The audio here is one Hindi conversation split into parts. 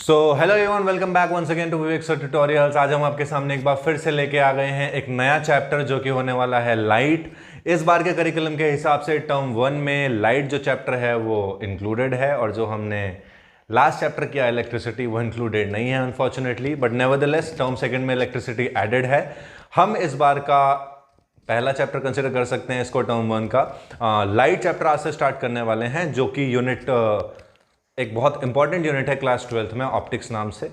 So hello everyone, welcome back once again to Vivek sir tutorials. आज हम आपके सामने एक बार फिर से लेके आ गए हैं एक नया चैप्टर जो कि होने वाला है लाइट। इस बार के करिकुलम के हिसाब से टर्म 1 में लाइट जो चैप्टर है वो इंक्लूडेड है, और जो हमने लास्ट चैप्टर किया इलेक्ट्रिसिटी वो इंक्लूडेड नहीं है unfortunately, but nevertheless term second में इलेक्ट्रिसिटी एडेड है। हम इस बार का पहला चैप्टर कंसिडर कर सकते हैं इसको टर्म 1 का। लाइट चैप्टर आज से स्टार्ट करने वाले हैं, जो कि यूनिट एक बहुत इंपॉर्टेंट यूनिट है क्लास 12th में, ऑप्टिक्स नाम से।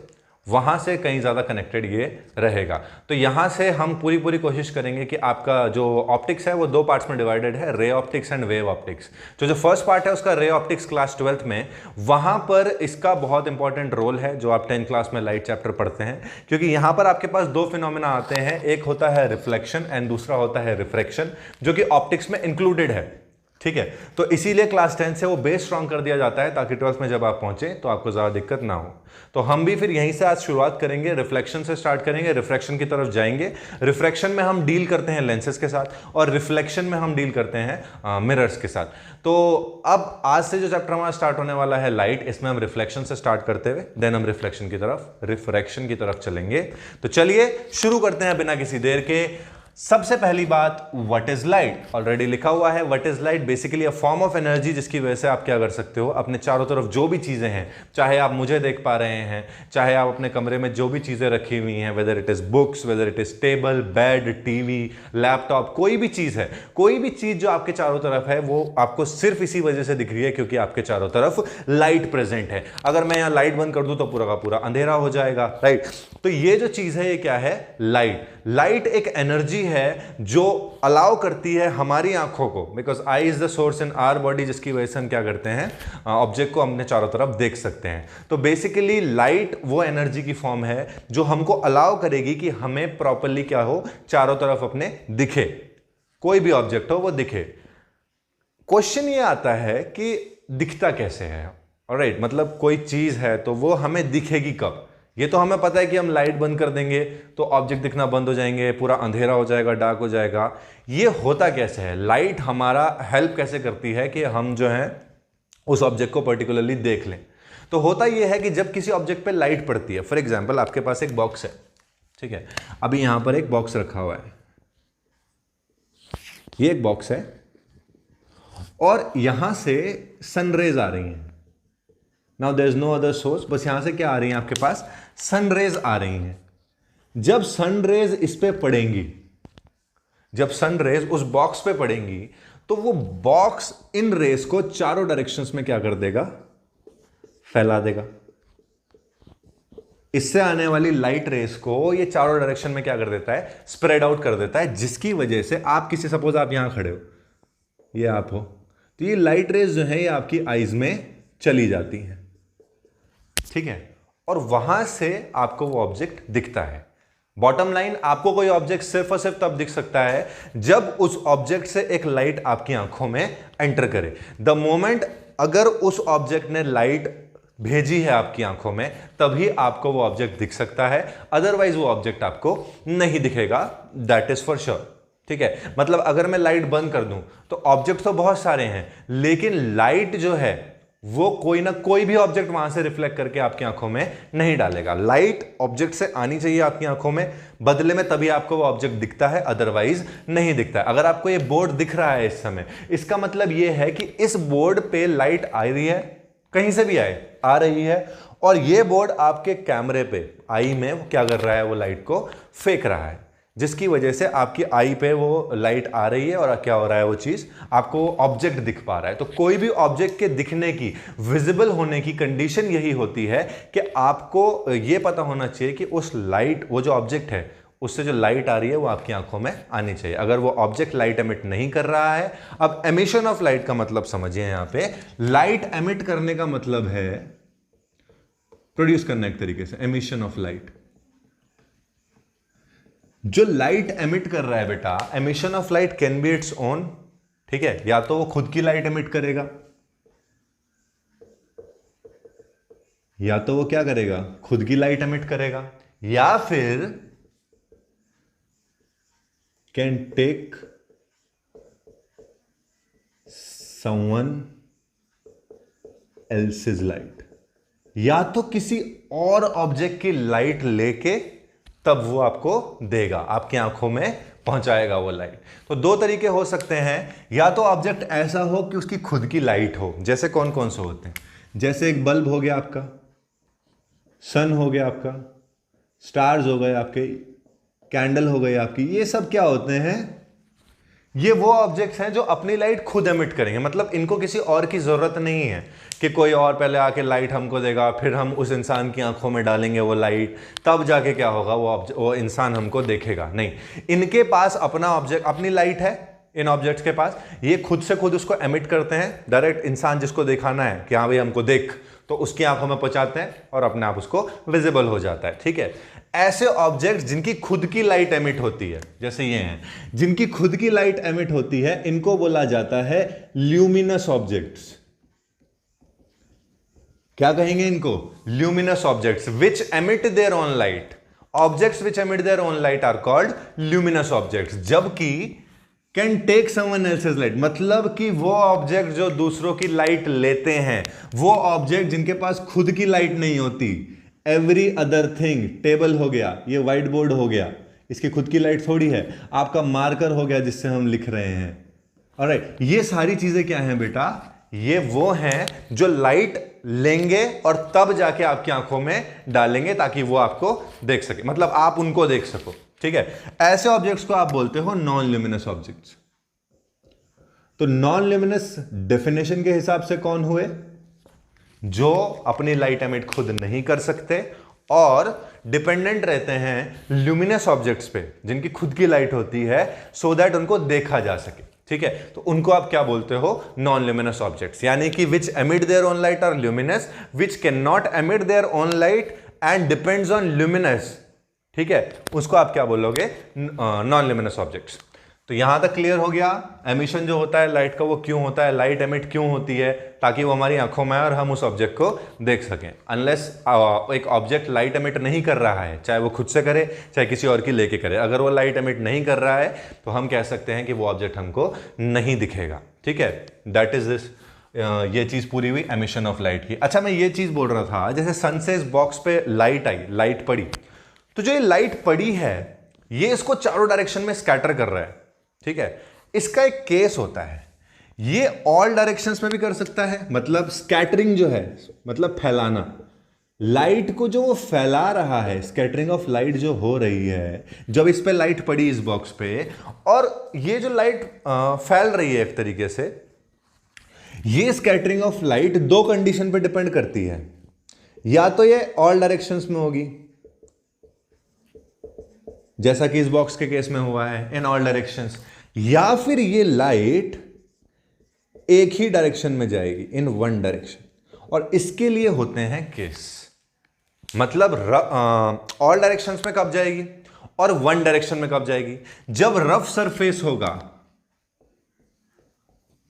वहां से कहीं ज़्यादा कनेक्टेड ये रहेगा। तो यहां से हम पूरी कोशिश करेंगे कि आपका जो ऑप्टिक्स है वो दो पार्ट्स में डिवाइडेड है, ray optics and wave optics. तो जो फर्स्ट पार्ट है उसका रे ऑप्टिक्स क्लास 12th में, वहां पर इसका बहुत इंपॉर्टेंट रोल है जो आप 10th क्लास में लाइट चैप्टर पढ़ते हैं, क्योंकि यहां पर आपके पास दो फिनोमेना आते हैं, एक होता है रिफ्लेक्शन एंड दूसरा होता है रिफ्रैक्शन, जो कि ऑप्टिक्स में इंक्लूडेड है। ठीक है, तो इसीलिए क्लास 10 से वो बेस स्ट्रॉन्ग कर दिया जाता है ताकि 12th में जब आप पहुंचे तो आपको ज़्यादा दिक्कत ना हो। तो हम भी फिर यहीं से आज शुरुआत करेंगे, रिफ्लेक्शन से स्टार्ट करेंगे, रिफ्रैक्शन की तरफ जाएंगे। रिफ्रैक्शन में हम डील करते हैं लेंसेज के साथ, और रिफ्लेक्शन में हम डील करते हैं मिरर्स के साथ। तो अब आज से जो चैप्टर हमारा स्टार्ट होने वाला है लाइट, इसमें हम रिफ्लेक्शन से स्टार्ट करते हुए देन हम रिफ्लेक्शन की तरफ, रिफ्रैक्शन की तरफ चलेंगे। तो चलिए शुरू करते हैं बिना किसी देर के। सबसे पहली बात, व्हाट इज लाइट। ऑलरेडी लिखा हुआ है, what is light basically a form of energy, जिसकी वजह से आप क्या कर सकते हो, अपने चारों तरफ जो भी चीजें हैं, चाहे आप मुझे देख पा रहे हैं, चाहे आप अपने कमरे में जो भी चीजें रखी हुई हैं, whether it is books, whether it is table, bed, TV, laptop, कोई भी चीज है, कोई भी चीज जो आपके चारों तरफ है वो आपको सिर्फ इसी वजह से दिख रही है क्योंकि आपके चारों तरफ लाइट प्रेजेंट है। अगर मैं यहां लाइट बंद कर दूं तो पूरा का पूरा अंधेरा हो जाएगा, राइट। तो ये जो चीज है ये क्या है, लाइट। लाइट एक एनर्जी है जो अलाउ करती है हमारी आंखों को, because eye is the source in our body, जिसकी वजह से हम क्या करते हैं, ऑब्जेक्ट को अपने चारों तरफ देख सकते हैं। तो बेसिकली लाइट वो एनर्जी की फॉर्म है जो हमको अलाउ करेगी कि हमें प्रॉपरली क्या हो, चारों तरफ अपने दिखे, कोई भी ऑब्जेक्ट हो वो दिखे। क्वेश्चन ये आता है कि दिखता कैसे है, ऑलराइट, मतलब कोई चीज है तो वो हमें दिखेगी कब। ये तो हमें पता है कि हम लाइट बंद कर देंगे तो ऑब्जेक्ट दिखना बंद हो जाएंगे, पूरा अंधेरा हो जाएगा, डार्क हो जाएगा। ये होता कैसे है, लाइट हमारा हेल्प कैसे करती है कि हम जो है उस ऑब्जेक्ट को पर्टिकुलरली देख लें। तो होता यह है कि जब किसी ऑब्जेक्ट पे लाइट पड़ती है, फॉर एग्जाम्पल आपके पास एक बॉक्स है, ठीक है, अभी यहां पर एक बॉक्स रखा हुआ है, ये एक बॉक्स है, और यहां से सनरेज आ रही हैं। Now there is no other source, बस यहां से क्या आ रही है आपके पास, सनरेज आ रही हैं। जब सनरेज इस पे पड़ेंगी, जब सनरेज उस बॉक्स पे पड़ेंगी, तो वो बॉक्स इन रेस को चारों डायरेक्शंस में क्या कर देगा, फैला देगा। इससे आने वाली लाइट रेस को ये चारों डायरेक्शन में क्या कर देता है, स्प्रेड आउट कर देता है, जिसकी वजह से आप किसी, सपोज आप यहां खड़े हो, ये आप हो, तो ये लाइट रेस जो है ये आपकी आईज में चली जाती हैं, ठीक है, और वहां से आपको वो ऑब्जेक्ट दिखता है। बॉटम लाइन, आपको कोई ऑब्जेक्ट सिर्फ और सिर्फ तब दिख सकता है जब उस ऑब्जेक्ट से एक लाइट आपकी आंखों में एंटर करे। द मोमेंट अगर उस ऑब्जेक्ट ने लाइट भेजी है आपकी आंखों में, तभी आपको वो ऑब्जेक्ट दिख सकता है, अदरवाइज वो ऑब्जेक्ट आपको नहीं दिखेगा, दैट इज फॉर श्योर। ठीक है, मतलब अगर मैं लाइट बंद कर दूं तो ऑब्जेक्ट तो बहुत सारे हैं, लेकिन लाइट जो है वो कोई ना कोई भी ऑब्जेक्ट वहां से रिफ्लेक्ट करके आपकी आंखों में नहीं डालेगा। लाइट ऑब्जेक्ट से आनी चाहिए आपकी आंखों में, बदले में तभी आपको वो ऑब्जेक्ट दिखता है, अदरवाइज नहीं दिखता है। अगर आपको ये बोर्ड दिख रहा है इस समय, इसका मतलब ये है कि इस बोर्ड पे लाइट आ रही है, कहीं से भी आए, आ रही है, और ये बोर्ड आपके कैमरे पे, आई में वो क्या कर रहा है, वो लाइट को फेंक रहा है, जिसकी वजह से आपकी आई पे वो लाइट आ रही है, और क्या हो रहा है, वो चीज आपको ऑब्जेक्ट दिख पा रहा है। तो कोई भी ऑब्जेक्ट के दिखने की, विजिबल होने की कंडीशन यही होती है कि आपको ये पता होना चाहिए कि उस लाइट, वो जो ऑब्जेक्ट है उससे जो लाइट आ रही है वो आपकी आंखों में आनी चाहिए। अगर वो ऑब्जेक्ट लाइट एमिट नहीं कर रहा है, अब एमिशन ऑफ लाइट का मतलब समझिए, यहां पे लाइट एमिट करने का मतलब है प्रोड्यूस करना, एक तरीके से एमिशन ऑफ लाइट। जो लाइट एमिट कर रहा है बेटा, emission of light can be its own, ठीक है, या तो वो खुद की लाइट एमिट करेगा, या तो वो क्या करेगा, खुद की लाइट एमिट करेगा, या फिर can take someone else's light. या तो किसी और ऑब्जेक्ट की लाइट लेके तब वो आपको देगा, आपकी आंखों में पहुंचाएगा वो लाइट। तो दो तरीके हो सकते हैं, या तो ऑब्जेक्ट ऐसा हो कि उसकी खुद की लाइट हो, जैसे कौन कौन से होते हैं, जैसे एक बल्ब हो गया आपका, सन हो गया आपका, स्टार्स हो गए आपके, कैंडल हो गई आपकी, ये सब क्या होते हैं, ये वो ऑब्जेक्ट्स हैं जो अपनी लाइट खुद एमिट करेंगे। मतलब इनको किसी और की जरूरत नहीं है कि कोई और पहले आके लाइट हमको देगा, फिर हम उस इंसान की आंखों में डालेंगे वो लाइट, तब जाके क्या होगा, वो इंसान हमको देखेगा। नहीं, इनके पास अपना ऑब्जेक्ट, अपनी लाइट है इन ऑब्जेक्ट्स के पास, ये खुद से खुद उसको एमिट करते हैं डायरेक्ट। इंसान जिसको दिखाना है कि हाँ भाई हमको देख, तो उसकी आंखों में पहुंचाते हैं और अपने आप उसको विजिबल हो जाता है। ठीक है, ऐसे ऑब्जेक्ट्स जिनकी खुद की लाइट एमिट होती है, जैसे ये हैं, जिनकी खुद की लाइट एमिट होती है, इनको बोला जाता है ल्यूमिनस ऑब्जेक्ट्स। क्या कहेंगे इनको? Luminous objects which emit their own light. Objects which emit their own light are called luminous objects. जबकि can take someone else's light, मतलब कि वो ऑब्जेक्ट जो दूसरों की लाइट लेते हैं, वो ऑब्जेक्ट जिनके पास खुद की लाइट नहीं होती, एवरी अदर थिंग, टेबल हो गया, ये व्हाइट बोर्ड हो गया, इसकी खुद की लाइट थोड़ी है, आपका मार्कर हो गया जिससे हम लिख रहे हैं, ऑलराइट, ये सारी चीजें क्या हैं बेटा, ये वो हैं जो लाइट लेंगे और तब जाके आपकी आंखों में डालेंगे ताकि वो आपको देख सके, मतलब आप उनको देख सको। ठीक है, ऐसे ऑब्जेक्ट्स को आप बोलते हो नॉन ल्यूमिनस ऑब्जेक्ट्स। तो नॉन ल्यूमिनस डेफिनेशन के हिसाब से कौन हुए? जो अपनी लाइट एमिट खुद नहीं कर सकते और डिपेंडेंट रहते हैं ल्यूमिनस ऑब्जेक्ट्स पे जिनकी खुद की लाइट होती है, सो दैट उनको देखा जा सके। ठीक है, तो उनको आप क्या बोलते हो? नॉन ल्यूमिनस ऑब्जेक्ट्स, यानी कि which emit their own light are luminous, which can not emit their own light and depends on luminous. ठीक है, उसको आप क्या बोलोगे? Non luminous objects. तो यहां तक क्लियर हो गया एमिशन जो होता है लाइट का वो क्यों होता है, लाइट एमिट क्यों होती है, ताकि वो हमारी आंखों में आए और हम उस ऑब्जेक्ट को देख सकें। अनलेस एक ऑब्जेक्ट लाइट एमिट नहीं कर रहा है, चाहे वो खुद से करे चाहे किसी और की लेके करे, अगर वो लाइट एमिट नहीं कर रहा है तो हम कह सकते हैं कि वो ऑब्जेक्ट हमको नहीं दिखेगा। ठीक है, दैट इज दिस, ये चीज पूरी हुई एमिशन ऑफ लाइट की। अच्छा, मैं ये चीज बोल रहा था, जैसे सन से इस बॉक्स पे लाइट आई, लाइट पड़ी, तो जो ये लाइट पड़ी है ये इसको चारों डायरेक्शन में स्कैटर कर रहा है। ठीक है, इसका एक केस होता है, ये ऑल डायरेक्शंस में भी कर सकता है, मतलब स्कैटरिंग जो है, मतलब फैलाना, लाइट को जो वो फैला रहा है, स्कैटरिंग ऑफ लाइट जो हो रही है, जब इस पे लाइट पड़ी इस बॉक्स पे, और ये जो लाइट फैल रही है एक तरीके से, ये स्कैटरिंग ऑफ लाइट दो कंडीशन पे डिपेंड करती है, या तो ये ऑल डायरेक्शंस में होगी जैसा कि इस बॉक्स के केस में हुआ है, इन ऑल डायरेक्शंस, या फिर ये लाइट एक ही डायरेक्शन में जाएगी, इन वन डायरेक्शन, और इसके लिए होते हैं केस। मतलब ऑल डायरेक्शंस में कब जाएगी और वन डायरेक्शन में कब जाएगी? जब रफ सरफेस होगा,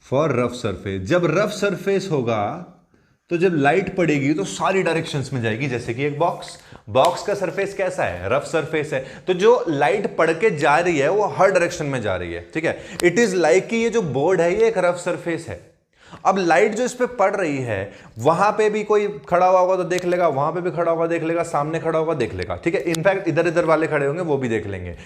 फॉर रफ सरफेस, जब रफ सरफेस होगा तो जब लाइट पड़ेगी तो सारी डायरेक्शंस में जाएगी, जैसे कि एक बॉक्स का सरफेस कैसा है? रफ सरफेस है, तो जो लाइट पड़ के जा रही है वो हर डायरेक्शन में जा रही है। ठीक है, इट इज लाइक कि ये जो बोर्ड है ये एक रफ सरफेस है। अब लाइट जो इस पे पड़ रही है, वहां पे भी कोई खड़ा हुआ होगा तो देख लेगा, वहां पे भी खड़ा होगा देख लेगा, सामने खड़ा होगा देख लेगा। ठीक है, इनफैक्ट इधर इधर वाले खड़े होंगे वो भी देख लेंगे।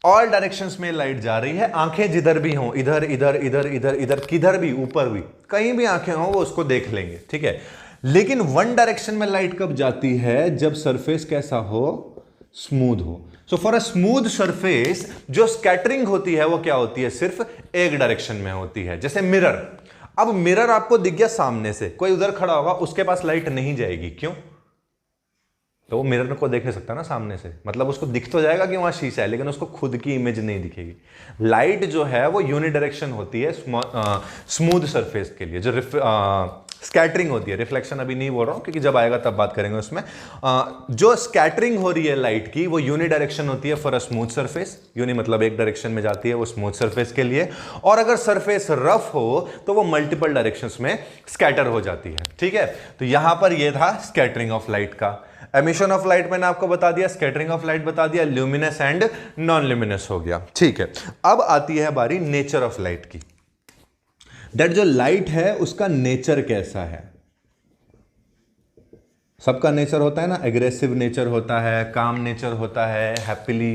ऑल डायरेक्शंस में लाइट जा रही है, आंखें जिधर भी हों, इधर इधर इधर इधर इधर, किधर भी, ऊपर भी, कहीं भी आंखें हों वो उसको देख लेंगे। ठीक है, लेकिन वन डायरेक्शन में लाइट कब जाती है? जब सरफेस कैसा हो? स्मूथ हो। So for a smooth surface जो स्कैटरिंग होती है वो क्या होती है? सिर्फ एक डायरेक्शन में होती है, जैसे मिरर। अब मिरर आपको दिख गया सामने से, कोई उधर खड़ा होगा उसके पास लाइट नहीं जाएगी, क्यों? तो वो मिरर को देख नहीं सकता ना सामने से, मतलब उसको दिख तो जाएगा कि वहां शीशा है, लेकिन उसको खुद की इमेज नहीं दिखेगी। लाइट जो है वो यूनिडायरेक्शन होती है स्मूथ सरफेस के लिए, जो स्कैटरिंग होती है, रिफ्लेक्शन अभी नहीं बोल रहा हूं क्योंकि जब आएगा तब बात करेंगे उसमें। जो स्कैटरिंग हो रही है लाइट की वो यूनिडायरेक्शन होती है for a smooth surface, uni मतलब एक डायरेक्शन में जाती है वो स्मूथ सरफेस के लिए, और अगर सरफेस रफ हो तो वो मल्टीपल डायरेक्शंस में स्कैटर हो जाती है। ठीक है, तो यहां पर ये था स्कैटरिंग ऑफ लाइट का। एमिशन ऑफ लाइट मैंने आपको बता दिया, स्कैटरिंग ऑफ लाइट बता दिया, ल्यूमिनस एंड नॉन ल्यूमिनस हो गया। ठीक है, अब आती है बारी नेचर ऑफ लाइट की, दैट जो लाइट है उसका नेचर कैसा है। सबका नेचर होता है ना, एग्रेसिव नेचर होता है, काम नेचर होता है, हैप्पीली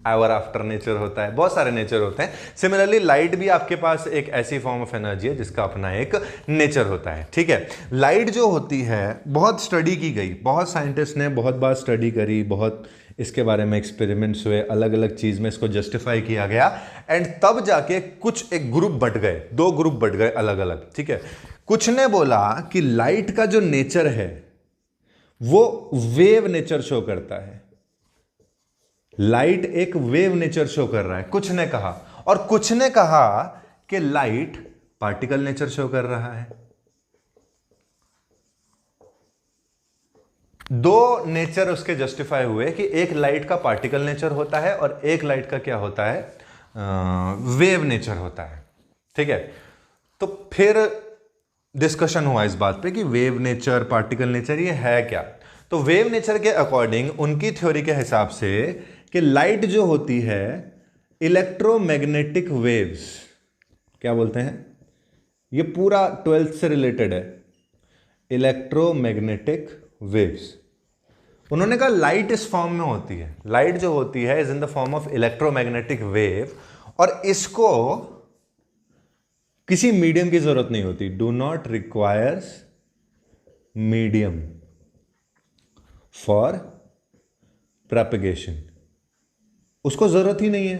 एवर आफ्टर नेचर होता है, बहुत सारे नेचर होते हैं। सिमिलरली लाइट भी आपके पास एक ऐसी फॉर्म ऑफ एनर्जी है जिसका अपना एक नेचर होता है, ठीक है। लाइट जो होती है बहुत स्टडी की गई, बहुत साइंटिस्ट ने बहुत बार स्टडी करी, बहुत इसके बारे में एक्सपेरिमेंट्स हुए, अलग अलग चीज में इसको जस्टिफाई किया गया, एंड तब जाके कुछ एक ग्रुप बट गए, 2 ग्रुप बट गए अलग अलग, ठीक है। कुछ ने बोला कि लाइट का जो नेचर है वो वेव नेचर शो करता है, लाइट एक वेव नेचर शो कर रहा है, कुछ ने कहा, और कुछ ने कहा कि लाइट पार्टिकल नेचर शो कर रहा है। 2 नेचर उसके जस्टिफाई हुए कि एक लाइट का पार्टिकल नेचर होता है और एक लाइट का क्या होता है, वेव नेचर होता है, ठीक है। तो फिर डिस्कशन हुआ इस बात पे कि वेव नेचर, पार्टिकल नेचर ये है क्या। तो वेव नेचर के अकॉर्डिंग उनकी थ्योरी के हिसाब से कि लाइट जो होती है इलेक्ट्रोमैग्नेटिक वेव्स, क्या बोलते हैं, ये पूरा 12th से रिलेटेड है, इलेक्ट्रोमैग्नेटिक वेव्स। उन्होंने कहा लाइट इस फॉर्म में होती है, लाइट जो होती है is in the form of electromagnetic wave, और इसको किसी मीडियम की जरूरत नहीं होती, do not requires medium for propagation, उसको जरूरत ही नहीं है।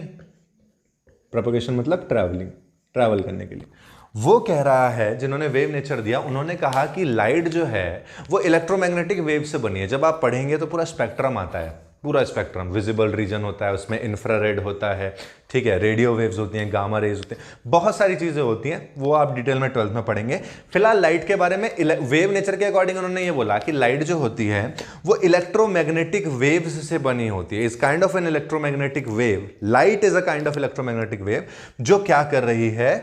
प्रोपेगेशन मतलब ट्रैवल करने के लिए। वो कह रहा है, जिन्होंने वेव नेचर दिया, उन्होंने कहा कि लाइट जो है वो इलेक्ट्रोमैग्नेटिक वेव से बनी है। जब आप पढ़ेंगे तो पूरा स्पेक्ट्रम आता है, पूरा स्पेक्ट्रम, विजिबल रीजन होता है, उसमें इंफ्रारेड होता है, ठीक है, रेडियो वेव्स होती हैं, गामा रेज होते हैं, बहुत सारी चीजें होती हैं, वो आप डिटेल में 12th में पढ़ेंगे। फिलहाल लाइट के बारे में वेव नेचर के अकॉर्डिंग उन्होंने ये बोला कि लाइट जो होती है वो इलेक्ट्रोमैग्नेटिक वेव्स से बनी होती है, is kind of an electromagnetic wave. Light is a kind of electromagnetic wave जो क्या कर रही है,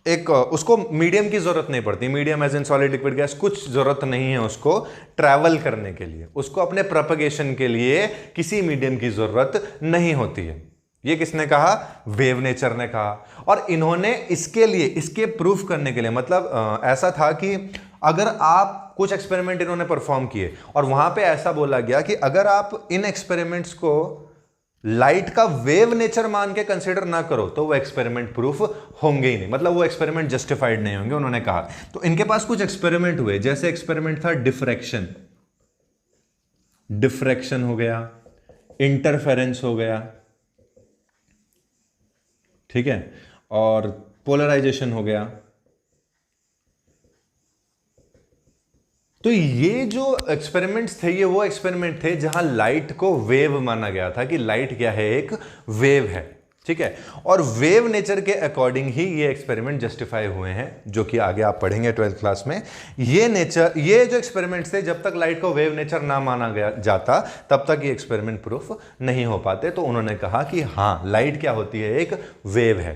एक उसको मीडियम की जरूरत नहीं पड़ती, medium as in solid liquid gas, कुछ जरूरत नहीं है उसको ट्रैवल करने के लिए, उसको अपने प्रोपेगेशन के लिए किसी मीडियम की जरूरत नहीं होती है। ये किसने कहा, वेव नेचर ने कहा। और इन्होंने इसके लिए, इसके प्रूफ करने के लिए, मतलब ऐसा था कि अगर आप कुछ एक्सपेरिमेंट इन्होंने परफॉर्म किए और वहां पे ऐसा बोला गया कि अगर आप इन एक्सपेरिमेंट्स को लाइट का वेव नेचर मान के कंसीडर ना करो तो वो एक्सपेरिमेंट प्रूफ होंगे ही नहीं, मतलब वो एक्सपेरिमेंट जस्टिफाइड नहीं होंगे, उन्होंने कहा। तो इनके पास कुछ एक्सपेरिमेंट हुए, जैसे एक्सपेरिमेंट था डिफ्रैक्शन हो गया, इंटरफेरेंस हो गया, ठीक है, और पोलराइजेशन हो गया। तो ये जो एक्सपेरिमेंट्स थे, ये वो एक्सपेरिमेंट थे जहां लाइट को वेव माना गया था कि लाइट क्या है, एक वेव है, ठीक है। और वेव नेचर के अकॉर्डिंग ही ये एक्सपेरिमेंट जस्टिफाई हुए हैं, जो कि आगे आप पढ़ेंगे 12th क्लास में। ये जो एक्सपेरिमेंट्स थे, जब तक लाइट को वेव नेचर ना माना गया जाता तब तक ये एक्सपेरिमेंट प्रूफ नहीं हो पाते। तो उन्होंने कहा कि हाँ, लाइट क्या होती है, एक वेव है,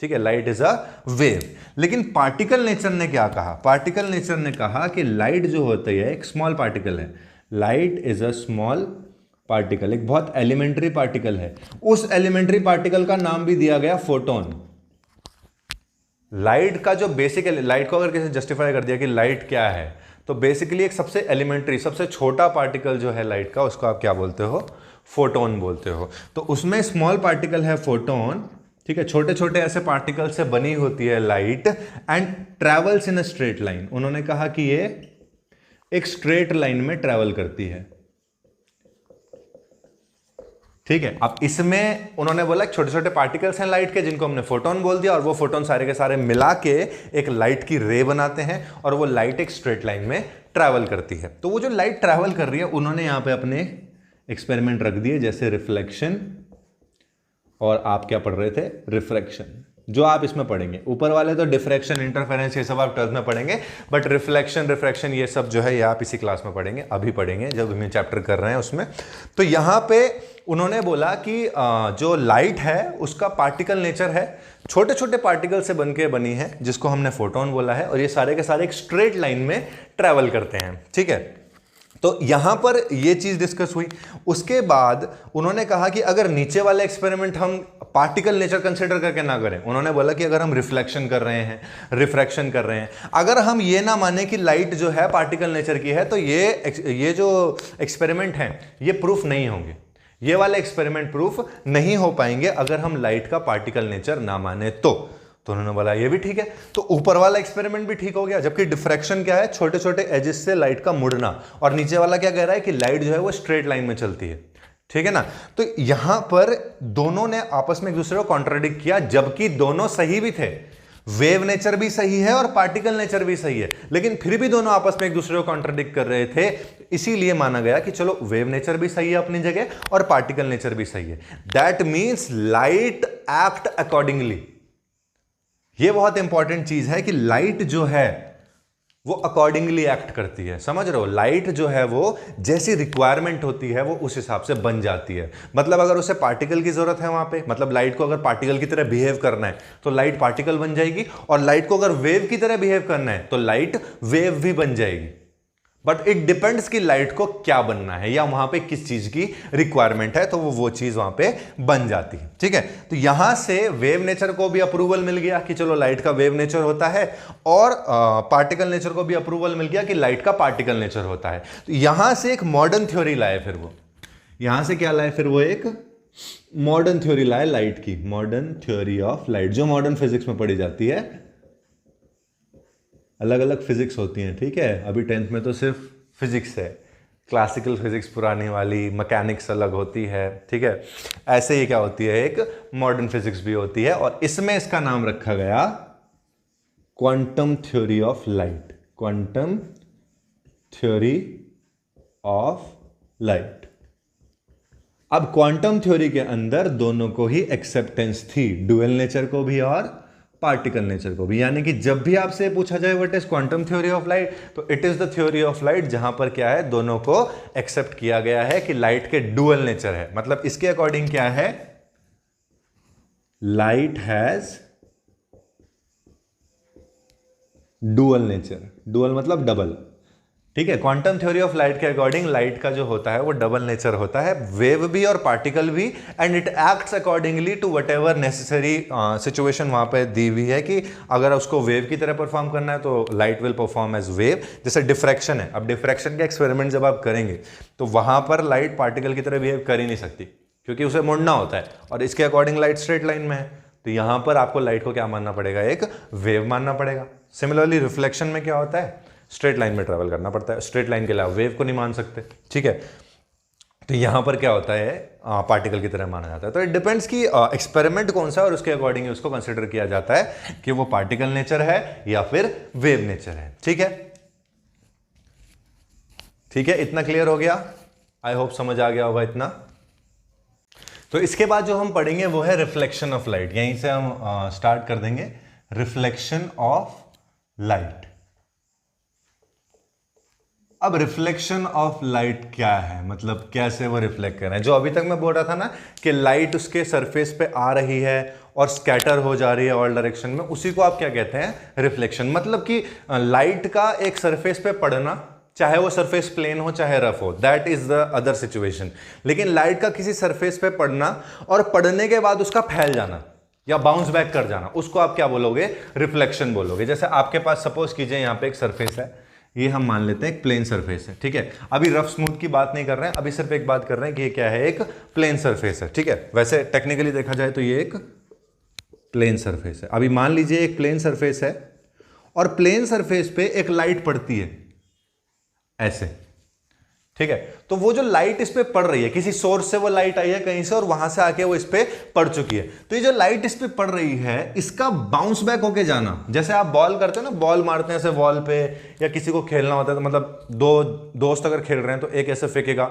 ठीक है, लाइट इज अ वेव। लेकिन पार्टिकल नेचर ने क्या कहा, पार्टिकल नेचर ने कहा कि लाइट जो होती है एक स्मॉल पार्टिकल है, light is a small particle, एक बहुत एलिमेंट्री पार्टिकल है। उस एलिमेंट्री पार्टिकल का नाम भी दिया गया फोटोन। लाइट का जो बेसिक, लाइट को अगर किसी जस्टिफाई कर दिया कि लाइट क्या है, तो बेसिकली एक सबसे एलिमेंट्री, सबसे छोटा पार्टिकल जो है लाइट का, उसको आप क्या बोलते हो, फोटोन बोलते हो। तो उसमें स्मॉल पार्टिकल है फोटोन, ठीक है, छोटे छोटे ऐसे पार्टिकल से बनी होती है light, and travels in a straight line. उन्होंने कहा कि ये एक स्ट्रेट लाइन में ट्रेवल करती है, ठीक है। अब इसमें उन्होंने बोला छोटे छोटे पार्टिकल्स हैं लाइट के, जिनको हमने फोटोन बोल दिया, और वो फोटोन सारे के सारे मिला के एक लाइट की रे बनाते हैं, और वो लाइट एक स्ट्रेट लाइन में ट्रैवल करती है। तो वो जो लाइट ट्रैवल कर रही है, उन्होंने यहां पे अपने एक्सपेरिमेंट रख दिए, जैसे रिफ्लेक्शन, और आप क्या पढ़ रहे थे, रिफ्रैक्शन, जो आप इसमें पढ़ेंगे। ऊपर वाले तो डिफ्रैक्शन, इंटरफेरेंस, ये सब आप 12th में पढ़ेंगे, बट रिफ्लेक्शन, रिफ्रैक्शन, ये सब जो है ये आप इसी क्लास में पढ़ेंगे, अभी पढ़ेंगे जब हम चैप्टर कर रहे हैं उसमें। तो यहां पे उन्होंने बोला कि जो लाइट है उसका पार्टिकल नेचर है, छोटे छोटे पार्टिकल से बनी है, जिसको हमने फोटोन बोला है, और ये सारे के सारे एक स्ट्रेट लाइन में ट्रैवल करते हैं, ठीक है। तो यहां पर ये चीज डिस्कस हुई। उसके बाद उन्होंने कहा कि अगर नीचे वाले एक्सपेरिमेंट हम पार्टिकल नेचर कंसीडर करके ना करें, उन्होंने बोला कि अगर हम रिफ्लेक्शन कर रहे हैं, रिफ्रैक्शन कर रहे हैं, अगर हम ये ना माने कि लाइट जो है पार्टिकल नेचर की है, तो ये जो एक्सपेरिमेंट हैं ये प्रूफ नहीं होंगे, ये वाले एक्सपेरिमेंट प्रूफ नहीं हो पाएंगे अगर हम लाइट का पार्टिकल नेचर ना माने तो उन्होंने बोला ये भी ठीक है। तो ऊपर वाला एक्सपेरिमेंट भी ठीक हो गया, जबकि डिफ्रैक्शन क्या है, छोटे छोटे एजेस से लाइट का मुड़ना, और नीचे वाला क्या कह रहा है कि लाइट जो है वो स्ट्रेट लाइन में चलती है, ठीक है ना। तो यहां पर दोनों ने आपस में एक दूसरे को कॉन्ट्राडिक्ट किया, जबकि दोनों सही भी थे, वेव नेचर भी सही है और पार्टिकल नेचर भी सही है, लेकिन फिर भी दोनों आपस में एक दूसरे को कॉन्ट्राडिक्ट कर रहे थे। इसीलिए माना गया कि चलो वेव नेचर भी सही है अपनी जगह और पार्टिकल नेचर भी सही है। That means light act accordingly. यह बहुत इंपॉर्टेंट चीज है कि लाइट जो है वो अकॉर्डिंगली एक्ट करती है, समझ रहे हो। लाइट जो है वो जैसी रिक्वायरमेंट होती है वो उस हिसाब से बन जाती है। मतलब अगर उसे पार्टिकल की जरूरत है वहां पे, मतलब लाइट को अगर पार्टिकल की तरह बिहेव करना है तो लाइट पार्टिकल बन जाएगी, और लाइट को अगर वेव की तरह बिहेव करना है तो लाइट वेव भी बन जाएगी। बट इट डिपेंड्स कि लाइट को क्या बनना है या वहां पे किस चीज की रिक्वायरमेंट है, तो वो चीज वहां पे बन जाती है, ठीक है। तो यहां से वेव नेचर को भी अप्रूवल मिल गया कि चलो लाइट का वेव नेचर होता है, और पार्टिकल नेचर को भी अप्रूवल मिल गया कि लाइट का पार्टिकल नेचर होता है। तो यहां से एक मॉडर्न थ्योरी लाए, फिर वो यहां से क्या लाए, फिर वो एक मॉडर्न थ्योरी लाए लाइट की, मॉडर्न थ्योरी ऑफ लाइट, जो मॉडर्न फिजिक्स में पढ़ी जाती है। अलग अलग फिजिक्स होती हैं, ठीक है। अभी 10th में तो सिर्फ फिजिक्स है, क्लासिकल फिजिक्स पुरानी वाली, मैकेनिक्स अलग होती है, ठीक है। ऐसे ही क्या होती है, एक मॉडर्न फिजिक्स भी होती है, और इसमें इसका नाम रखा गया quantum theory of light, quantum theory of light. अब क्वांटम थ्योरी के अंदर दोनों को ही एक्सेप्टेंस थी, डुअल नेचर को भी और पार्टिकल नेचर को भी। यानी कि जब भी आपसे पूछा जाए what is quantum theory of light, तो it is the theory of light जहां पर क्या है, दोनों को एक्सेप्ट किया गया है कि लाइट के डुअल नेचर है। मतलब इसके अकॉर्डिंग क्या है, light has dual nature, dual मतलब डबल, ठीक है। क्वांटम थ्योरी ऑफ लाइट के अकॉर्डिंग लाइट का जो होता है वो डबल नेचर होता है, वेव भी और पार्टिकल भी, and it acts accordingly to whatever necessary situation वहां पे दी हुई है कि अगर उसको वेव की तरह परफॉर्म करना है तो light will perform as wave. जैसे डिफ्रैक्शन है, अब डिफ्रैक्शन के एक्सपेरिमेंट जब आप करेंगे तो वहां पर लाइट पार्टिकल की तरह बिहेव कर ही नहीं सकती, क्योंकि उसे मुड़ना होता है, और इसके अकॉर्डिंग लाइट स्ट्रेट लाइन में है। तो यहां पर आपको लाइट को क्या मानना पड़ेगा, एक वेव मानना पड़ेगा। सिमिलरली रिफ्लेक्शन में क्या होता है, स्ट्रेट लाइन में ट्रेवल करना पड़ता है, स्ट्रेट लाइन के अलावा वेव को नहीं मान सकते, ठीक है। तो यहां पर क्या होता है, पार्टिकल की तरह माना जाता है। तो इट डिपेंड्स कि एक्सपेरिमेंट कौन सा है और उसके अकॉर्डिंग उसको कंसिडर किया जाता है कि वो पार्टिकल नेचर है या फिर वेव नेचर है, ठीक है। ठीक है, इतना क्लियर हो गया, आई होप समझ आ गया होगा इतना। तो इसके बाद जो हम पढ़ेंगे वो है रिफ्लेक्शन ऑफ लाइट। यहीं से हम स्टार्ट कर देंगे, रिफ्लेक्शन ऑफ लाइट। अब रिफ्लेक्शन ऑफ लाइट क्या है, मतलब कैसे वो रिफ्लेक्ट कर रहे हैं। जो अभी तक मैं बोल रहा था ना कि लाइट उसके सरफेस पे आ रही है और स्कैटर हो जा रही है ऑल डायरेक्शन में, उसी को आप क्या कहते हैं, रिफ्लेक्शन। मतलब कि लाइट का एक सरफेस पे पड़ना, चाहे वो सरफेस प्लेन हो चाहे रफ हो, that is the other situation. लेकिन लाइट का किसी सरफेस पे पड़ना और पड़ने के बाद उसका फैल जाना या बाउंस बैक कर जाना, उसको आप क्या बोलोगे, रिफ्लेक्शन बोलोगे। जैसे आपके पास सपोज कीजिए यहाँ पे एक सरफेस है, ये हम मान लेते हैं एक प्लेन सरफेस है, ठीक है। अभी रफ स्मूथ की बात नहीं कर रहे हैं, अभी सिर्फ एक बात कर रहे हैं कि ये क्या है, एक प्लेन सरफेस है, ठीक है। वैसे टेक्निकली देखा जाए तो ये एक प्लेन सरफेस है। अभी मान लीजिए एक प्लेन सरफेस है और प्लेन सरफेस पे एक लाइट पड़ती है ऐसे, ठीक है। तो वो जो लाइट इस पे पड़ रही है, किसी सोर्स से वो लाइट आई है कहीं से और वहां से आके वो इस पे पड़ चुकी है, तो ये जो लाइट इस पे पड़ रही है इसका बाउंस बैक होके जाना, जैसे आप बॉल करते हो ना, बॉल मारते हैं ऐसे वॉल पे, या किसी को खेलना होता है तो मतलब दो दोस्त अगर खेल रहे हैं तो एक ऐसे फेंकेगा,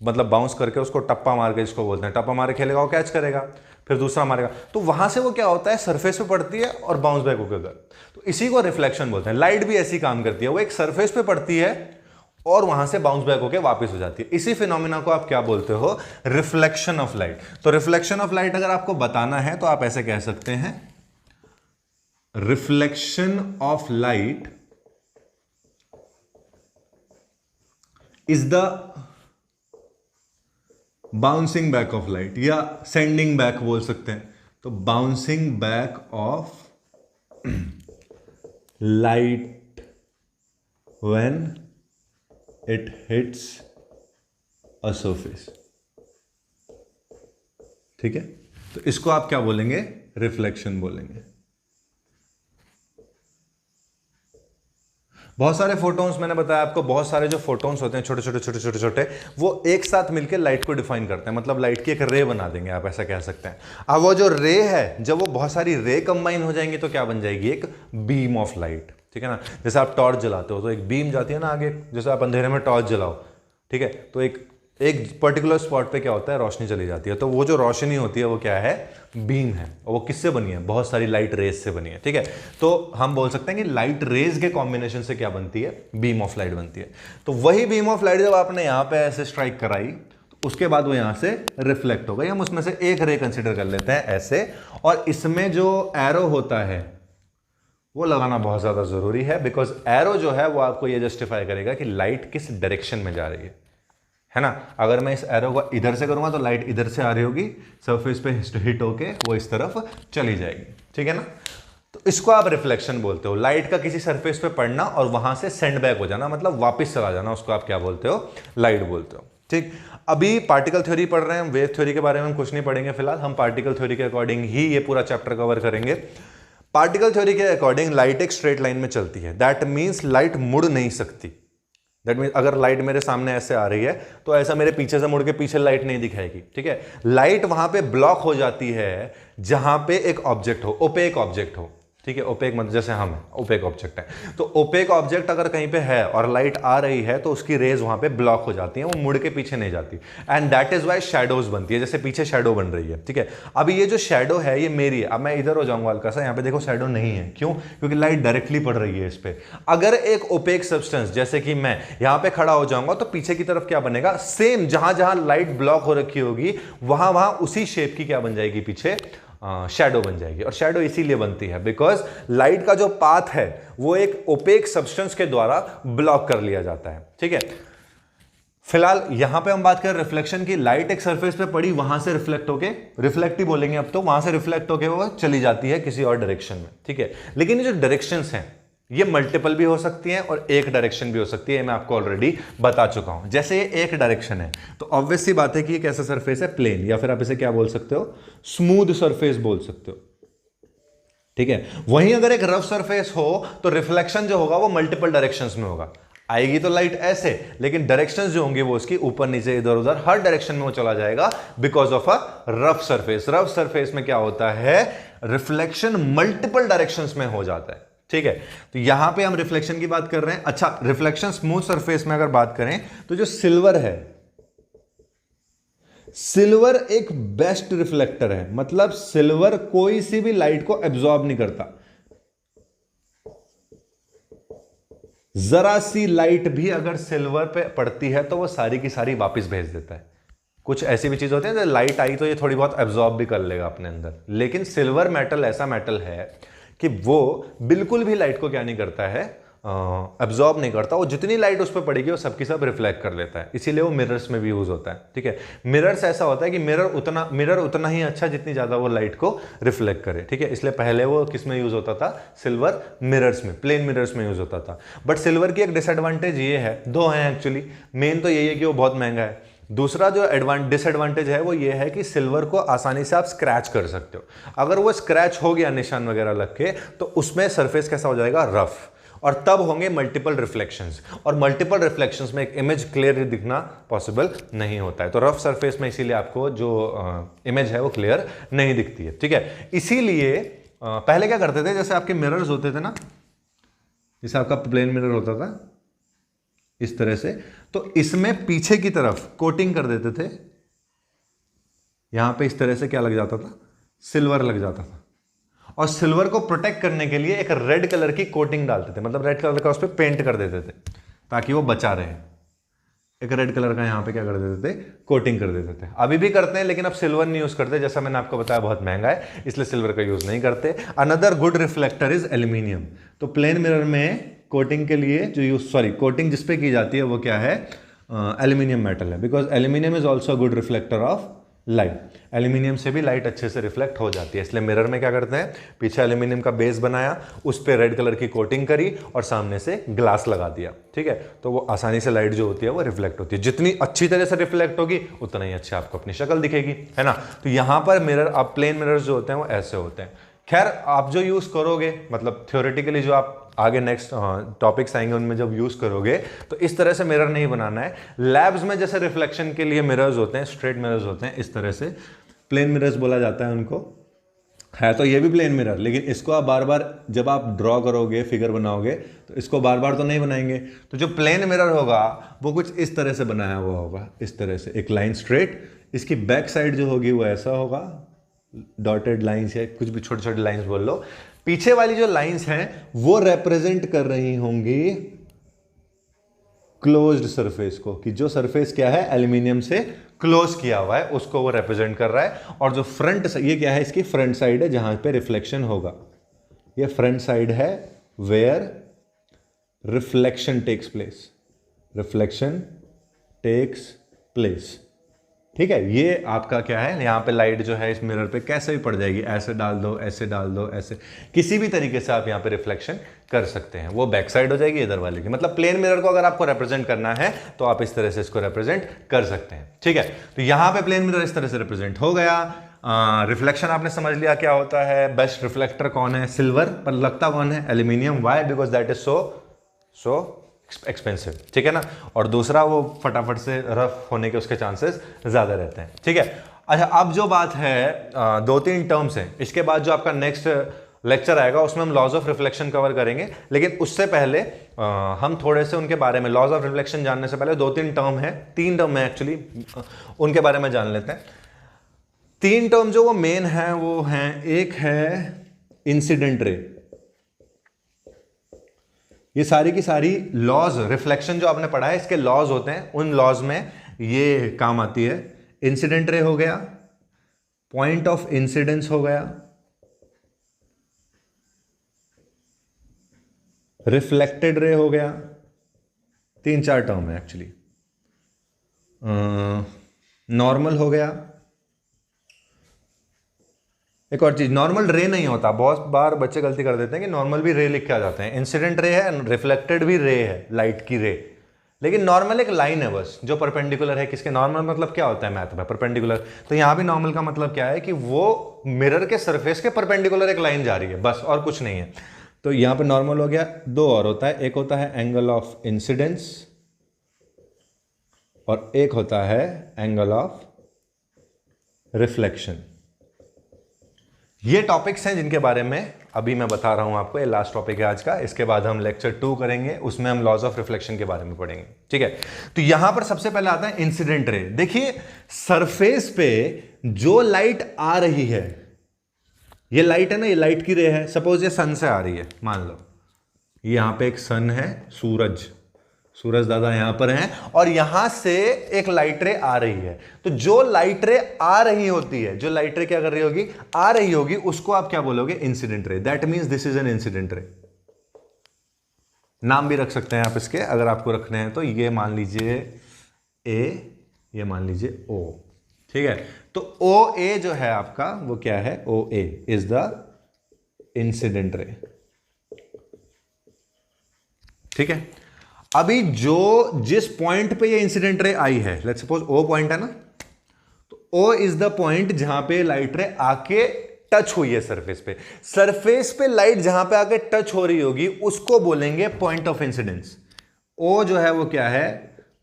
मतलब बाउंस करके उसको टप्पा मार के, जिसको बोलते हैं टप्पा मारे खेलेगा, वो कैच करेगा, फिर दूसरा मारेगा, तो वहां से वो क्या होता है, सरफेस पे पड़ती है और बाउंस बैक होकर, तो इसी को रिफ्लेक्शन बोलते हैं। लाइट भी ऐसी काम करती है, वो एक सरफेस पे पड़ती है और वहां से बाउंस बैक होकर वापस हो जाती है। इसी फिनोमिना को आप क्या बोलते हो, रिफ्लेक्शन ऑफ लाइट। तो रिफ्लेक्शन ऑफ लाइट अगर आपको बताना है तो आप ऐसे कह सकते हैं, reflection of light is the bouncing back of light, या सेंडिंग बैक बोल सकते हैं। तो bouncing back of light when it hits a surface. ठीक है, तो इसको आप क्या बोलेंगे? रिफ्लेक्शन बोलेंगे। बहुत सारे फोटोन्स, मैंने बताया आपको, बहुत सारे जो फोटोन्स होते हैं छोटे छोटे छोटे छोटे छोटे, वो एक साथ मिलकर लाइट को डिफाइन करते हैं, मतलब लाइट की एक रे बना देंगे, आप ऐसा कह सकते हैं। अब वो जो रे है, जब वो बहुत सारी रे कंबाइन हो जाएंगी तो क्या बन जाएगी? एक बीम ऑफ लाइट। ठीक है ना, जैसे आप टॉर्च जलाते हो तो एक बीम जाती है ना आगे, जैसे आप अंधेरे में टॉर्च जलाओ, ठीक है, तो एक पर्टिकुलर स्पॉट पे क्या होता है? रोशनी चली जाती है। तो वो जो रोशनी होती है वो क्या है? बीम है। और वो किससे बनी है? बहुत सारी लाइट रेज से बनी है। ठीक है, तो हम बोल सकते हैं कि लाइट रेज के कॉम्बिनेशन से क्या बनती है? बीम ऑफ लाइट बनती है। तो वही बीम ऑफ लाइट जब आपने यहां पे ऐसे स्ट्राइक कराई तो उसके बाद वो यहां से रिफ्लेक्ट हो गई। हम उसमें से एक रे कंसिडर कर लेते हैं ऐसे, और इसमें जो एरो होता है वो लगाना बहुत ज्यादा जरूरी है, बिकॉज एरो जो है वो आपको ये जस्टिफाई करेगा कि लाइट किस डायरेक्शन में जा रही है ना। अगर मैं इस एरो को इधर से करूंगा तो लाइट इधर से आ रही होगी, सरफेस पे हिट होके वो इस तरफ चली जाएगी। ठीक है ना, तो इसको आप रिफ्लेक्शन बोलते हो। लाइट का किसी सरफेस पे पड़ना और वहां से सेंड बैक हो जाना, मतलब वापस चला जाना, उसको आप क्या बोलते हो? लाइट बोलते हो। ठीक, अभी पार्टिकल थ्योरी पढ़ रहे हैं, वेव थ्योरी के बारे में हम कुछ नहीं पढ़ेंगे फिलहाल। हम पार्टिकल थ्योरी के अकॉर्डिंग ही ये पूरा चैप्टर कवर करेंगे। पार्टिकल थ्योरी के अकॉर्डिंग लाइट एक स्ट्रेट लाइन में चलती है। दैट मीन्स लाइट मुड़ नहीं सकती। दैट मीन्स अगर लाइट मेरे सामने ऐसे आ रही है तो ऐसा मेरे पीछे से मुड़ के पीछे लाइट नहीं दिखाएगी। ठीक है, लाइट वहां पे ब्लॉक हो जाती है जहां पे एक ऑब्जेक्ट हो, ओपेक ऑब्जेक्ट हो। ठीक है, ओपेक मतलब जैसे हम ओपेक ऑब्जेक्ट है, तो ओपेक ऑब्जेक्ट अगर कहीं पे है और लाइट आ रही है तो उसकी रेज वहां पे ब्लॉक हो जाती है, वो मुड़ के पीछे नहीं जाती। And that is why shadows बनती है, जैसे पीछे शैडो बन रही है। ठीक है, अभी ये जो शैडो है ये मेरी है। अब मैं इधर हो जाऊंगा हल्का सा, यहाँ पे देखो शैडो नहीं है, क्यों? क्योंकि लाइट डायरेक्टली पड़ रही है इस पे। अगर एक ओपेक सब्सटेंस जैसे कि मैं यहाँ पे खड़ा हो जाऊंगा तो पीछे की तरफ क्या बनेगा? सेम जहां जहां लाइट ब्लॉक हो रखी होगी वहां वहां उसी शेप की क्या बन जाएगी? पीछे शैडो बन जाएगी। और शैडो इसीलिए बनती है बिकॉज लाइट का जो पाथ है वो एक ओपेक सब्सटेंस के द्वारा ब्लॉक कर लिया जाता है। ठीक है, फिलहाल यहां पे हम बात करें रिफ्लेक्शन की। लाइट एक सरफेस पे पड़ी, वहां से रिफ्लेक्ट होके, रिफ्लेक्ट ही बोलेंगे अब तो, वहां से रिफ्लेक्ट होके वो चली जाती है किसी और डायरेक्शन में। ठीक है, लेकिन ये जो डायरेक्शंस हैं ये मल्टीपल भी हो सकती हैं और एक डायरेक्शन भी हो सकती है, मैं आपको ऑलरेडी बता चुका हूं। जैसे ये एक डायरेक्शन है तो ऑब्वियस सी बात है कि ये कैसा सरफेस है? प्लेन, या फिर आप इसे क्या बोल सकते हो? स्मूथ सरफेस बोल सकते हो। ठीक है, वहीं अगर एक रफ सरफेस हो तो रिफ्लेक्शन जो होगा वो मल्टीपल डायरेक्शंस में होगा। आएगी तो लाइट ऐसे, लेकिन डायरेक्शंस जो होंगे वो उसकी ऊपर नीचे इधर उधर हर डायरेक्शन में वो चला जाएगा because of a rough surface. Rough surface में क्या होता है? रिफ्लेक्शन मल्टीपल डायरेक्शंस में हो जाता है। ठीक है, तो यहां पे हम रिफ्लेक्शन की बात कर रहे हैं। अच्छा, रिफ्लेक्शन स्मूथ सरफेस में अगर बात करें तो जो सिल्वर है, सिल्वर एक बेस्ट रिफ्लेक्टर है, मतलब सिल्वर कोई सी भी लाइट को एब्जॉर्ब नहीं करता। जरा सी लाइट भी अगर सिल्वर पे पड़ती है तो वो सारी की सारी वापस भेज देता है। कुछ ऐसी भी चीज होती है लाइट आई तो ये थोड़ी बहुत एब्जॉर्ब भी कर लेगा अपने अंदर, लेकिन सिल्वर मेटल ऐसा मेटल है कि वो बिल्कुल भी लाइट को क्या नहीं करता है? एब्जॉर्ब नहीं करता। वो जितनी लाइट उस पर पड़ेगी वो सबकी सब रिफ्लेक्ट कर लेता है। इसीलिए वो मिरर्स में भी यूज होता है। ठीक है, मिरर्स ऐसा होता है कि मिरर उतना ही अच्छा जितनी ज्यादा वो लाइट को रिफ्लेक्ट करे। ठीक है, इसलिए पहले वो किस में यूज होता था? सिल्वर मिरर्स में, प्लेन मिरर्स में यूज होता था। बट सिल्वर की एक डिसएडवांटेज ये है, दो है एक्चुअली। मेन तो यही है कि वो बहुत महंगा है। दूसरा जो डिसएडवांटेज है वो ये है कि सिल्वर को आसानी से आप स्क्रैच कर सकते हो। अगर वो स्क्रैच हो गया निशान वगैरह लग के तो उसमें सरफेस कैसा हो जाएगा? रफ, और तब होंगे मल्टीपल रिफ्लेक्शंस, और मल्टीपल रिफ्लेक्शंस में एक इमेज क्लियर दिखना पॉसिबल नहीं होता है। तो रफ सरफेस में इसीलिए आपको जो इमेज है वो क्लियर नहीं दिखती है। ठीक है, इसीलिए पहले क्या करते थे, जैसे आपके मिरर्स होते थे ना, जैसे आपका प्लेन मिरर होता था इस तरह से, तो इसमें पीछे की तरफ कोटिंग कर देते थे। यहां पे इस तरह से क्या लग जाता था? सिल्वर लग जाता था। और सिल्वर को प्रोटेक्ट करने के लिए एक रेड कलर की कोटिंग डालते थे, मतलब रेड कलर का उस पर पेंट कर देते थे ताकि वो बचा रहे। एक रेड कलर का यहां पे क्या कर देते थे? कोटिंग कर देते थे। अभी भी करते हैं, लेकिन अब सिल्वर नहीं यूज करते, जैसा मैंने आपको बताया बहुत महंगा है, इसलिए सिल्वर का यूज नहीं करते। Another good reflector is aluminium. तो प्लेन मिरर में कोटिंग के लिए जो यूज कोटिंग जिसपे की जाती है वो क्या है? एल्यूमिनियम मेटल है, because aluminium is also good reflector of light. Aluminium से भी लाइट अच्छे से रिफ्लेक्ट हो जाती है, इसलिए मिरर में क्या करते हैं, पीछे एल्यूमिनियम का बेस बनाया, उस पर रेड कलर की कोटिंग करी और सामने से ग्लास लगा दिया, ठीक है, तो वो आसानी से लाइट जो होती है वो रिफ्लेक्ट होती है। जितनी अच्छी तरह से रिफ्लेक्ट होगी उतना ही अच्छी आपको अपनी शक्ल दिखेगी, है ना। तो यहां पर मिरर, अब प्लेन मिरर्स जो होते हैं वो ऐसे होते हैं। खैर आप जो यूज करोगे, मतलब थ्योरेटिकली जो आप आगे नेक्स्ट टॉपिक्स आएंगे उनमें जब यूज करोगे तो इस तरह से मिरर नहीं बनाना है। लैब्स में जैसे रिफ्लेक्शन के लिए मिरर्स होते हैं, स्ट्रेट मिरर्स होते हैं, इस तरह से प्लेन मिरर्स बोला जाता है उनको। है तो ये भी प्लेन मिरर, लेकिन इसको आप बार बार जब आप ड्रॉ करोगे, फिगर बनाओगे, तो इसको बार बार तो नहीं बनाएंगे। तो जो प्लेन मिरर होगा वो कुछ इस तरह से बनाया हुआ होगा, इस तरह से एक लाइन स्ट्रेट, इसकी बैक साइड जो होगी वो ऐसा होगा, डॉटेड लाइंस है, कुछ भी छोटे छोटे लाइंस बोल लो। पीछे वाली जो लाइंस हैं वो रिप्रेजेंट कर रही होंगी क्लोज्ड सरफेस को, कि जो सरफेस क्या है एल्यूमिनियम से क्लोज किया हुआ है उसको वो रिप्रेजेंट कर रहा है। और जो फ्रंट, ये क्या है, इसकी फ्रंट साइड है जहां पे रिफ्लेक्शन होगा, ये फ्रंट साइड है where reflection takes place, reflection takes place, ठीक है। ये आपका क्या है, यहां पे लाइट जो है इस मिरर पे कैसे भी पड़ जाएगी, ऐसे डाल दो, ऐसे डाल दो, ऐसे किसी भी तरीके से आप यहां पे रिफ्लेक्शन कर सकते हैं। वो बैक साइड हो जाएगी इधर वाले की, मतलब प्लेन मिरर को अगर आपको रिप्रेजेंट करना है तो आप इस तरह से इसको रिप्रेजेंट कर सकते हैं, ठीक है। तो यहां पे प्लेन मिरर इस तरह से रिप्रेजेंट हो गया। रिफ्लेक्शन आपने समझ लिया क्या होता है। बेस्ट रिफ्लेक्टर कौन है, सिल्वर, पर लगता कौन है, aluminium. Why? Because that is so expensive, ठीक है ना। और दूसरा वो फटाफट से रफ होने के उसके चांसेस ज्यादा रहते हैं, ठीक है। अच्छा, अब जो बात है, 2-3 टर्म्स हैं, इसके बाद जो आपका नेक्स्ट लेक्चर आएगा उसमें हम लॉज ऑफ रिफ्लेक्शन कवर करेंगे, लेकिन उससे पहले हम थोड़े से उनके बारे में, लॉज ऑफ रिफ्लेक्शन जानने से पहले 2-3 टर्म है, 3 टर्म है एक्चुअली, उनके बारे में जान लेते हैं। 3 टर्म जो वो मेन है वो हैं, एक है इंसिडेंट रे। ये सारी की सारी लॉज, रिफ्लेक्शन जो आपने पढ़ा है इसके लॉज होते हैं, उन लॉज में ये काम आती है। इंसिडेंट रे हो गया, पॉइंट ऑफ इंसिडेंस हो गया, रिफ्लेक्टेड रे हो गया, 3-4 टर्म है एक्चुअली। नॉर्मल हो गया, एक और चीज, नॉर्मल रे नहीं होता, बहुत बार बच्चे गलती कर देते हैं कि नॉर्मल भी रे लिख के आ जाते हैं। इंसिडेंट रे है, रिफ्लेक्टेड भी रे है, लाइट की रे, लेकिन नॉर्मल एक लाइन है बस जो परपेंडिकुलर है। किसके नॉर्मल मतलब क्या होता है मैथ में, परपेंडिकुलर। तो यहां भी नॉर्मल का मतलब क्या है कि वो मिरर के सरफेस के परपेंडिकुलर एक लाइन जा रही है, बस, और कुछ नहीं है। तो यहां पे नॉर्मल हो गया। 2 और होता है, एक होता है एंगल ऑफ इंसिडेंस और एक होता है एंगल ऑफ रिफ्लेक्शन। ये टॉपिक्स हैं जिनके बारे में अभी मैं बता रहा हूं आपको, ये लास्ट टॉपिक है आज का। इसके बाद हम लेक्चर 2 करेंगे, उसमें हम लॉज ऑफ रिफ्लेक्शन के बारे में पढ़ेंगे, ठीक है। तो यहां पर सबसे पहले आता है इंसिडेंट रे। देखिए सरफेस पे जो लाइट आ रही है, ये लाइट है ना, ये लाइट की रे है। सपोज ये सन से आ रही है, मान लो यहां पे एक सन है, सूरज दादा यहां पर हैं, और यहां से एक लाइट रे आ रही है। तो जो लाइट रे आ रही होती है, जो लाइट रे क्या कर रही होगी, आ रही होगी, उसको आप क्या बोलोगे, incident ray. That means this is an incident ray. नाम भी रख सकते हैं आप इसके, अगर आपको रखने हैं तो। ये मान लीजिए ए, ये मान लीजिए ओ, ठीक है। तो ओ ए जो है आपका वो क्या है, ओ ए इज द इंसिडेंट रे, ठीक है। अभी जो जिस पॉइंट पे ये इंसिडेंट रे आई है, लेट्स सपोज ओ पॉइंट है ना, तो ओ इज द पॉइंट जहां पे लाइट रे आके टच हुई है सरफेस पे। सरफेस पे लाइट जहां पे आके टच हो रही होगी उसको बोलेंगे पॉइंट ऑफ इंसिडेंस। ओ जो है वो क्या है,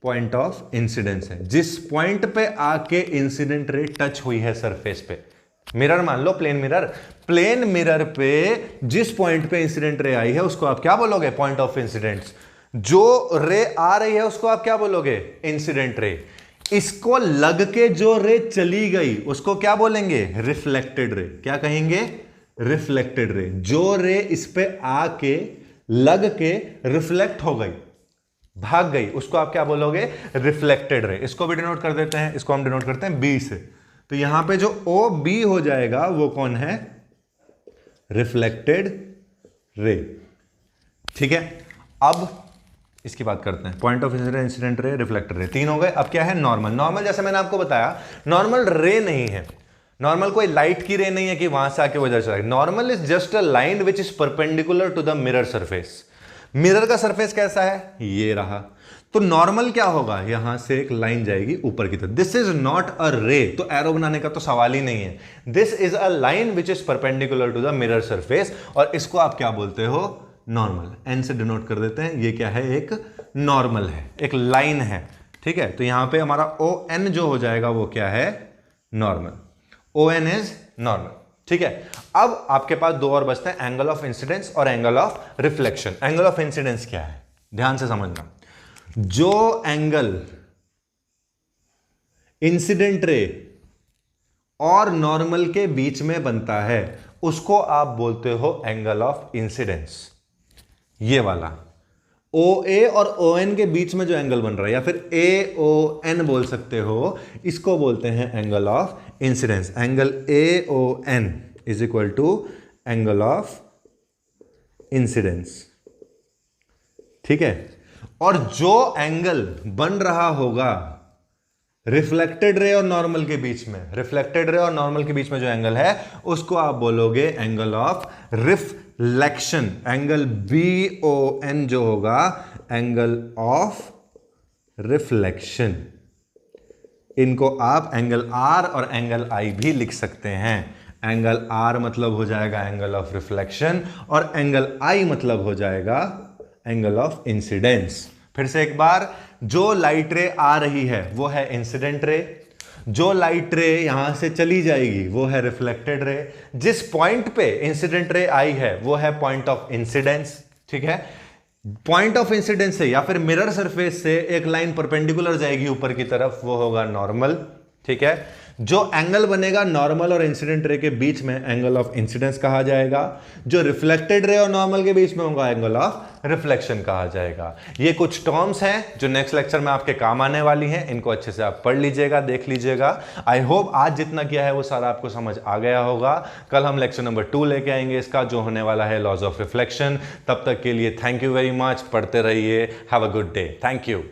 पॉइंट ऑफ इंसिडेंस है। जिस पॉइंट पे आके इंसिडेंट रे टच हुई है सरफेस पे, मिरर मान लो, प्लेन मिरर, प्लेन मिरर पे जिस पॉइंट पे इंसिडेंट रे आई है उसको आप क्या बोलोगे, पॉइंट ऑफ इंसिडेंस। जो रे आ रही है उसको आप क्या बोलोगे, इंसिडेंट रे। इसको लग के जो रे चली गई उसको क्या बोलेंगे, रिफ्लेक्टेड रे। क्या कहेंगे, रिफ्लेक्टेड रे। जो रे इस पे आके लग के रिफ्लेक्ट हो गई, भाग गई, उसको आप क्या बोलोगे, रिफ्लेक्टेड रे। इसको भी डिनोट कर देते हैं, इसको हम डिनोट करते हैं बी से। तो यहां पे जो ओ बी हो जाएगा वो कौन है, रिफ्लेक्टेड रे, ठीक है। अब इसकी बात करते हैं। Point of incident ray, reflected ray, तीन हो गए। अब क्या है नॉर्मल। नॉर्मल जैसे मैंने आपको बताया नॉर्मल रे नहीं है, नॉर्मल कोई लाइट की रे नहीं है कि वहां से आके वो इधर चला। Normal is just a line which is perpendicular to the mirror surface. Mirror का सरफेस कैसा है, ये रहा। तो नॉर्मल क्या होगा, यहां से एक लाइन जाएगी ऊपर की तरफ। दिस इज नॉट अ रे, तो एरो बनाने का तो सवाल ही नहीं है। This is a line which is perpendicular to the mirror surface, और इसको आप क्या बोलते हो, नॉर्मल। एन से डिनोट कर देते हैं। ये क्या है, एक नॉर्मल है, एक लाइन है, ठीक है। तो यहां पे हमारा ओ एन जो हो जाएगा वो क्या है, normal. O N is normal, ठीक है। अब आपके पास दो और बचते हैं, एंगल ऑफ इंसिडेंस और angle of reflection. Angle of incidence क्या है, ध्यान से समझना। जो एंगल इंसिडेंट रे और नॉर्मल के बीच में बनता है उसको आप बोलते हो एंगल ऑफ इंसिडेंस। ये वाला ओ ए और ओ एन के बीच में जो एंगल बन रहा है, या फिर ए ओ एन बोल सकते हो, इसको बोलते हैं angle of incidence. Angle A O N is equal to angle of incidence, ठीक है। और जो एंगल बन रहा होगा रिफ्लेक्टेड रे और नॉर्मल के बीच में, रिफ्लेक्टेड रे और नॉर्मल के बीच में जो एंगल है उसको आप बोलोगे angle of reflection. Angle B O N जो होगा एंगल ऑफ रिफ्लेक्शन। इनको आप एंगल आर और एंगल आई भी लिख सकते हैं। एंगल आर मतलब हो जाएगा एंगल ऑफ रिफ्लेक्शन और एंगल आई मतलब हो जाएगा एंगल ऑफ इंसिडेंस। फिर से एक बार, जो लाइट रे आ रही है वो है इंसिडेंट रे, जो लाइट रे यहां से चली जाएगी वो है रिफ्लेक्टेड रे, जिस पॉइंट पे इंसिडेंट रे आई है वो है पॉइंट ऑफ इंसिडेंस, ठीक है। पॉइंट ऑफ इंसिडेंस से या फिर मिरर सरफेस से एक लाइन परपेंडिकुलर जाएगी ऊपर की तरफ, वो होगा नॉर्मल, ठीक है। जो एंगल बनेगा नॉर्मल और इंसिडेंट रे के बीच में एंगल ऑफ इंसिडेंस कहा जाएगा। जो रिफ्लेक्टेड रे और नॉर्मल के बीच में होगा एंगल ऑफ रिफ्लेक्शन कहा जाएगा। ये कुछ टर्म्स हैं जो नेक्स्ट लेक्चर में आपके काम आने वाली हैं। इनको अच्छे से आप पढ़ लीजिएगा, देख लीजिएगा। आई होप आज जितना किया है वो सारा आपको समझ आ गया होगा। कल हम लेक्चर नंबर 2 लेके आएंगे इसका, जो होने वाला है लॉज ऑफ रिफ्लेक्शन। तब तक के लिए थैंक यू वेरी मच, पढ़ते रहिए। Have a good day, thank you.